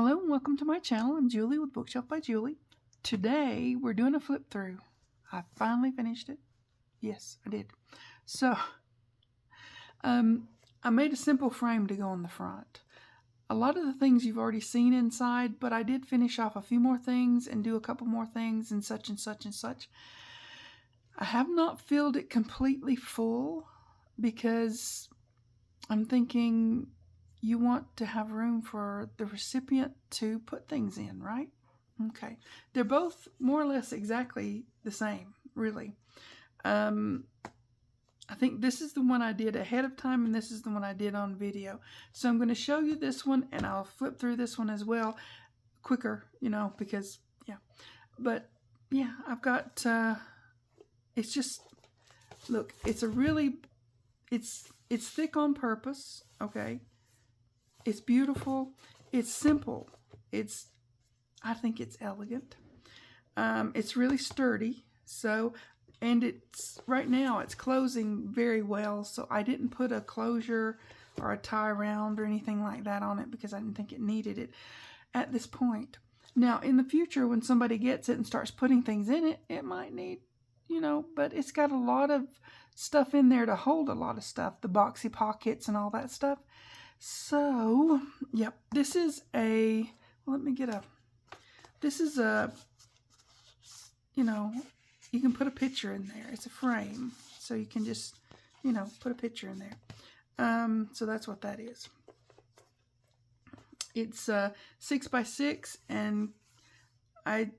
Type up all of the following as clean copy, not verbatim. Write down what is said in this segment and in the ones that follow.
Hello and welcome to my channel. I'm Julie with Bookshelf by Julie. Today we're doing a flip through. I finally finished it. Yes, I did. So, I made a simple frame to go on the front. A lot of the things you've already seen inside, but I did finish off a few more things and do a couple more things and such and such and such. I have not filled it completely full because I'm thinking you want to have room for the recipient to put things in, right? Okay. They're both more or less exactly the same, really. I think this is the one I did ahead of time, and this is the one I did on video. So I'm going to show you this one, and I'll flip through this one as well quicker, because, yeah. But, yeah, I've got, it's just, look, it's thick on purpose, okay? It's beautiful. It's simple. I think it's elegant. It's really sturdy. And right now it's closing very well. So I didn't put a closure or a tie around or anything like that on it because I didn't think it needed it at this point. Now in the future, when somebody gets it and starts putting things in it, it might need, but it's got a lot of stuff in there to hold a lot of stuff, the boxy pockets and all that stuff. So, yep, this is you can put a picture in there. It's a frame, so you can just, put a picture in there. So that's what that is. It's 6 by 6, and I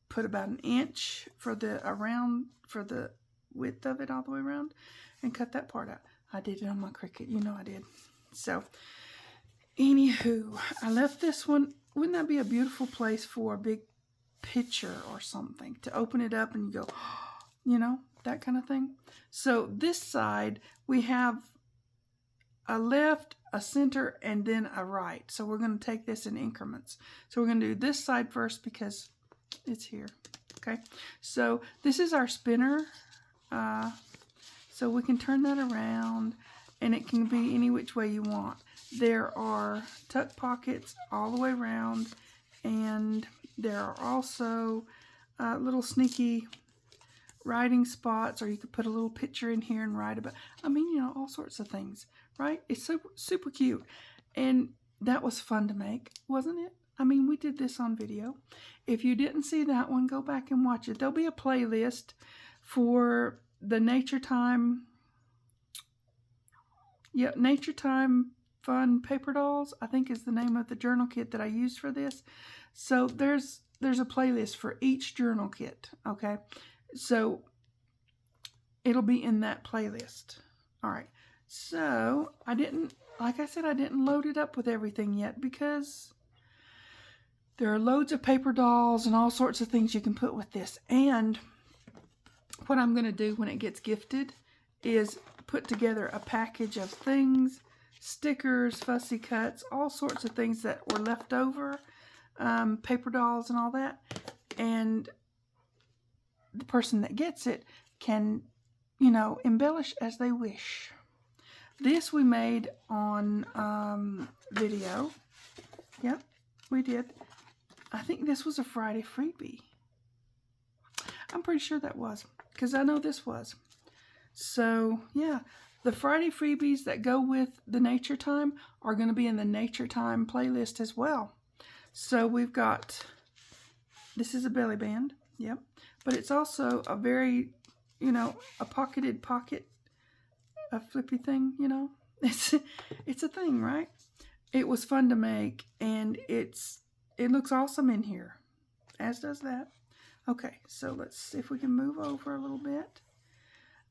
put about an inch for the width of it all the way around, and cut that part out. I did it on my Cricut, I did. So, anywho, I left this one. Wouldn't that be a beautiful place for a big picture or something? To open it up and you go, that kind of thing. So, this side, we have a left, a center, and then a right. So, we're going to take this in increments. So, we're going to do this side first because it's here. Okay. So, this is our spinner. So, we can turn that around. And it can be any which way you want. There are tuck pockets all the way around. And there are also little sneaky writing spots. Or you could put a little picture in here and write about. All sorts of things. Right? It's so super cute. And that was fun to make, wasn't it? We did this on video. If you didn't see that one, go back and watch it. There'll be a playlist for the Nature Time... Yeah, Nature Time Fun Paper Dolls, I think is the name of the journal kit that I used for this. So there's a playlist for each journal kit, okay? So it'll be in that playlist. All right. So I didn't load it up with everything yet because there are loads of paper dolls and all sorts of things you can put with this. And what I'm going to do when it gets gifted is put together a package of things, stickers, fussy cuts, all sorts of things that were left over, paper dolls and all that. And the person that gets it can, embellish as they wish. This we made on video. Yep, we did. I think this was a Friday freebie. I'm pretty sure that was, because I know this was. So, yeah, the Friday freebies that go with the Nature Time are going to be in the Nature Time playlist as well. So, we've got, this is a belly band, yep, but it's also a very, a pocketed pocket, a flippy thing, It's a thing, right? It was fun to make, and it looks awesome in here, as does that. Okay, so let's see if we can move over a little bit.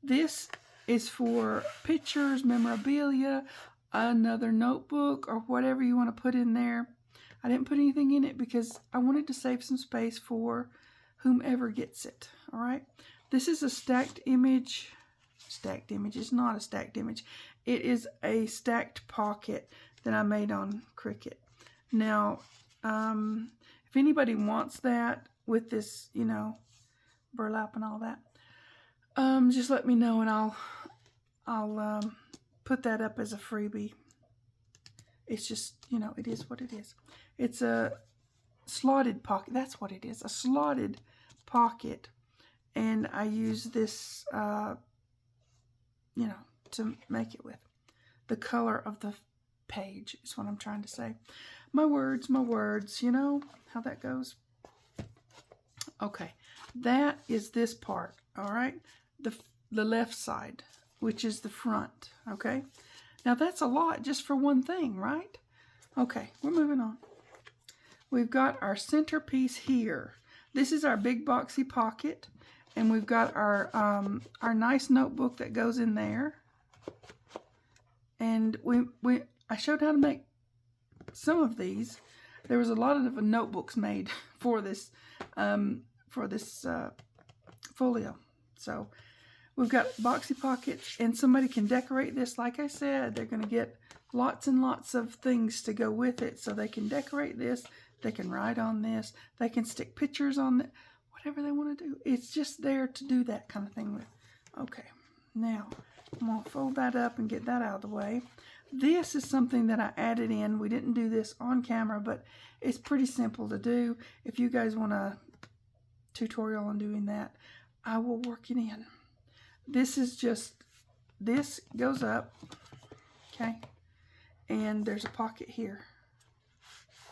This is for pictures, memorabilia, another notebook, or whatever you want to put in there. I didn't put anything in it because I wanted to save some space for whomever gets it. All right. This is a stacked image. Stacked image is not a stacked image. It is a stacked pocket that I made on Cricut. Now, if anybody wants that with this, burlap and all that, just let me know and I'll put that up as a freebie. It's just, you know, it is what it is. It's a slotted pocket. That's what it is, a slotted pocket. And I use this, you know, to make it with. The color of the page is what I'm trying to say. My words, you know how that goes. Okay, that is this part, all right? The left side, which is the front, okay? Now that's a lot just for one thing, right? Okay, we're moving on. We've got our centerpiece here. This is our big boxy pocket, and we've got our nice notebook that goes in there. And I showed how to make some of these. There was a lot of notebooks made for this folio. So we've got boxy pockets, and somebody can decorate this. Like I said, they're going to get lots and lots of things to go with it. So they can decorate this. They can write on this. They can stick pictures on it. Whatever they want to do. It's just there to do that kind of thing with. Okay, now I'm going to fold that up and get that out of the way. This is something that I added in. We didn't do this on camera, but it's pretty simple to do. If you guys want a tutorial on doing that, I will work it in. This is just, this goes up, okay? And there's a pocket here,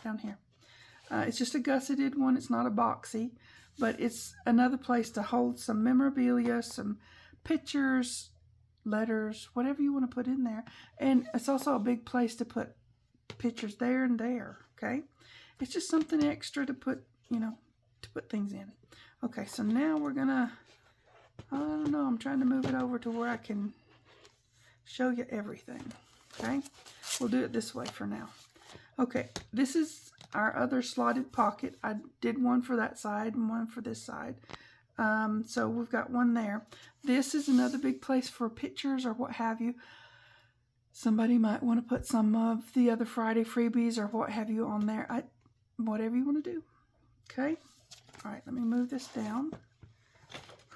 down here. It's just a gusseted one. It's not a boxy, but it's another place to hold some memorabilia, some pictures, letters, whatever you want to put in there. And it's also a big place to put pictures there and there, okay? It's just something extra to put, you know, to put things in. Okay, so now we're gonna, I don't know, I'm trying to move it over to where I can show you everything, okay? We'll do it this way for now. Okay, this is our other slotted pocket. I did one for that side and one for this side. So we've got one there. This is another big place for pictures or what have you. Somebody might want to put some of the other Friday freebies or what have you on there. Whatever you want to do. Okay. All right. Let me move this down.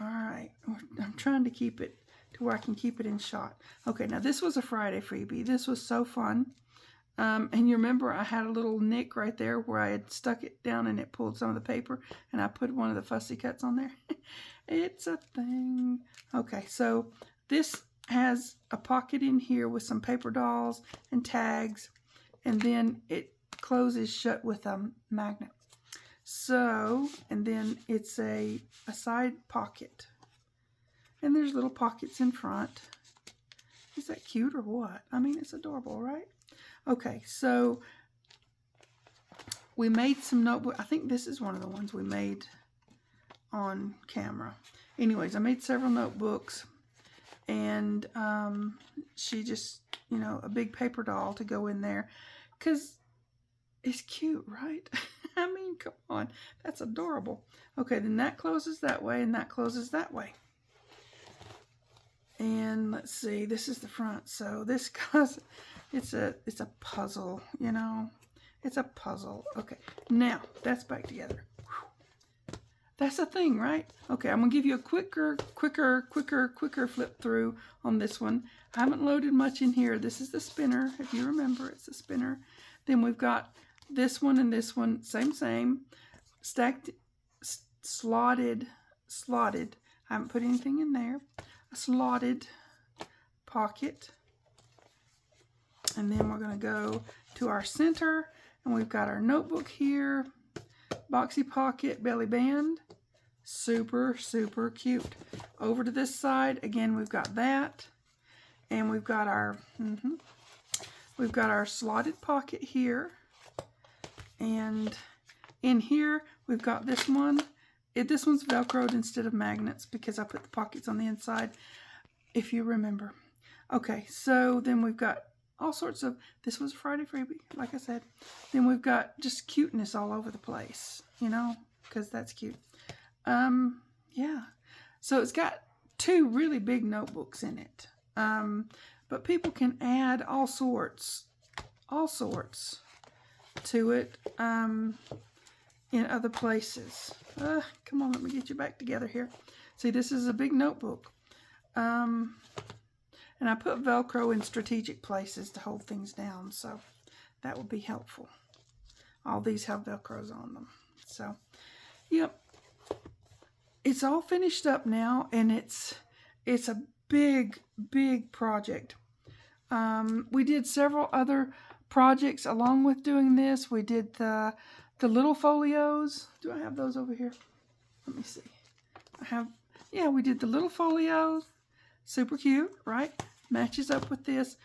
All right. I'm trying to keep it to where I can keep it in shot. Okay. Now this was a Friday freebie. This was so fun. And you remember I had a little nick right there where I had stuck it down and it pulled some of the paper, and I put one of the fussy cuts on there. It's a thing. Okay, so this has a pocket in here with some paper dolls and tags, and then it closes shut with a magnet. So, and then it's a side pocket. And there's little pockets in front. Is that cute or what? I mean, it's adorable, right? Okay, so we made some notebook. I think this is one of the ones we made on camera. Anyways, I made several notebooks, and she just, you know, a big paper doll to go in there because it's cute, right? I mean, come on, that's adorable. Okay, then that closes that way, and that closes that way. And let's see, this is the front. So this goes, it's a puzzle, you know. It's a puzzle. Okay, now that's back together. Whew. That's a thing, right? Okay, I'm gonna give you a quicker flip through on this one. I haven't loaded much in here. This is the spinner, if you remember, it's the spinner. Then we've got this one and this one, same, stacked, slotted. I haven't put anything in there. A slotted pocket. And then we're going to go to our center, and we've got our notebook here, boxy pocket, belly band, super cute. Over to this side, again, we've got that, and we've got our slotted pocket here, and in here we've got this one. This one's Velcroed instead of magnets because I put the pockets on the inside, if you remember. Okay, so then we've got all sorts of, this was a Friday freebie, like I said. Then we've got just cuteness all over the place, you know, because that's cute. Yeah. So it's got two really big notebooks in it. But people can add all sorts to it in other places. Come on, let me get you back together here. See, this is a big notebook. And I put Velcro in strategic places to hold things down. So that would be helpful. All these have Velcros on them. So, yep. It's all finished up now, and it's a big, big project. We did several other projects along with doing this. We did the little folios. Do I have those over here? Let me see. Yeah, we did the little folios. Super cute, right? Matches up with this.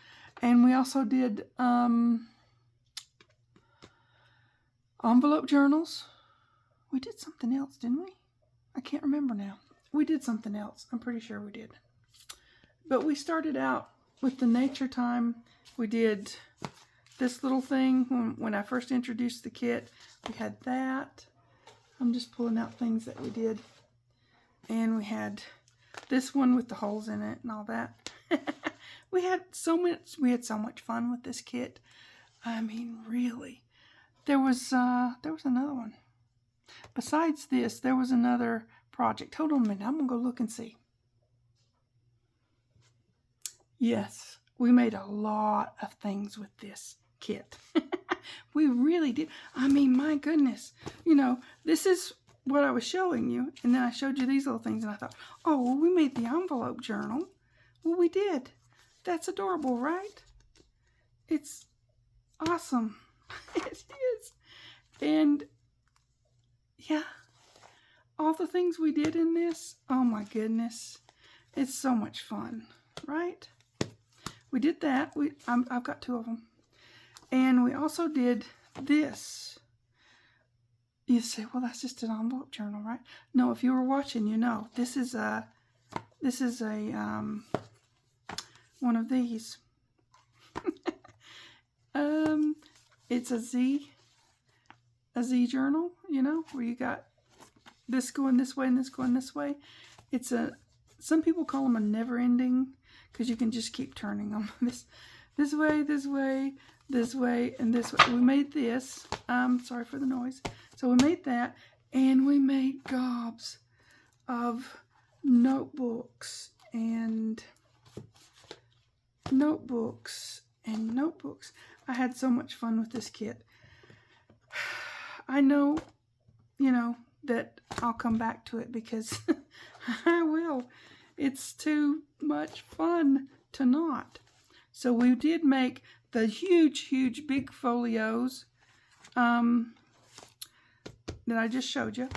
And we also did envelope journals. We did something else, didn't we? I can't remember now. We did something else. I'm pretty sure we did. But we started out with the nature time. We did this little thing when I first introduced the kit. We had that. I'm just pulling out things that we did. And we had this one with the holes in it and all that. We had so much fun with this kit. I mean, really. There was another one. Besides this, there was another project. Hold on a minute. I'm going to go look and see. Yes, we made a lot of things with this kit. We really did. I mean, my goodness. You know, this is what I was showing you. And then I showed you these little things. And I thought, oh, well, we made the envelope journal. Well, we did. That's adorable, right? It's awesome. It is. And yeah, all the things we did in this, oh my goodness, it's so much fun, right? We did that. I've got two of them. And we also did this. You say, well, that's just an envelope journal, right? No, if you were watching, you know, this is a one of these. It's a Z journal, you know, where you got this going this way and this going this way. Some people call them a never ending, because you can just keep turning them this way, this way, this way, and this way. We made this. Sorry for the noise. So we made that, and we made gobs of notebooks and notebooks and notebooks. I had so much fun with this kit. I know, you know, that I'll come back to it because I will. It's too much fun to not. So we did make the huge, huge big folios that I just showed you.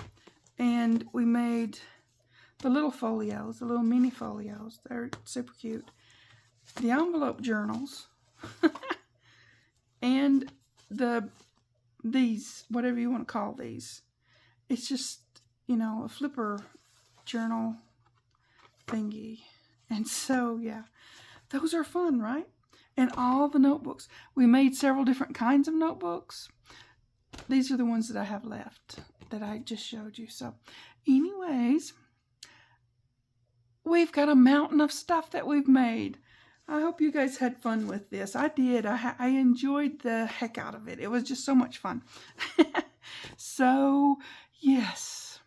And we made the little folios, the little mini folios. They're super cute. The envelope journals. And these, whatever you want to call these. It's just, you know, a flipper journal thingy. And so, yeah, those are fun, right? And all the notebooks. We made several different kinds of notebooks. These are the ones that I have left that I just showed you. So, anyways, we've got a mountain of stuff that we've made. I hope you guys had fun with this. I did. I enjoyed the heck out of it. It was just so much fun. So, yes.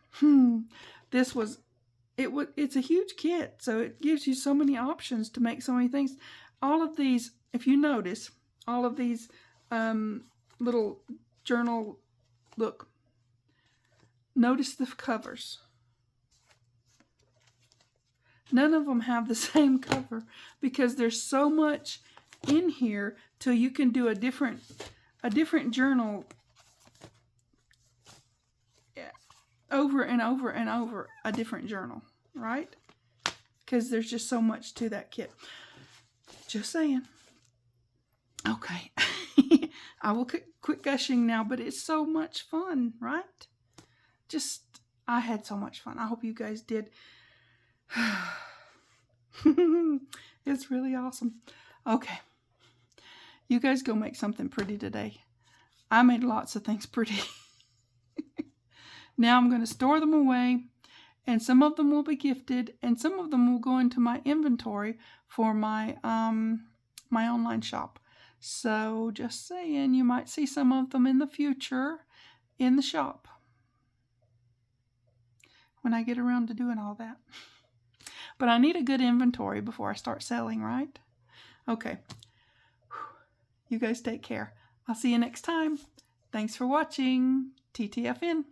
It's a huge kit, so it gives you so many options to make so many things. All of these, if you notice, all of these little journal, look, notice the covers. None of them have the same cover because there's so much in here till you can do a different journal over and over and over a different journal, right? Because there's just so much to that kit. Just saying. Okay. I will quit gushing now, but it's so much fun, right? I had so much fun. I hope you guys did. It's really awesome. Okay. You guys go make something pretty today. I made lots of things pretty. Now I'm going to store them away, and some of them will be gifted, and some of them will go into my inventory for my my online shop. So just saying, you might see some of them in the future in the shop when I get around to doing all that. But I need a good inventory before I start selling, right? Okay. You guys take care. I'll see you next time. Thanks for watching. TTFN.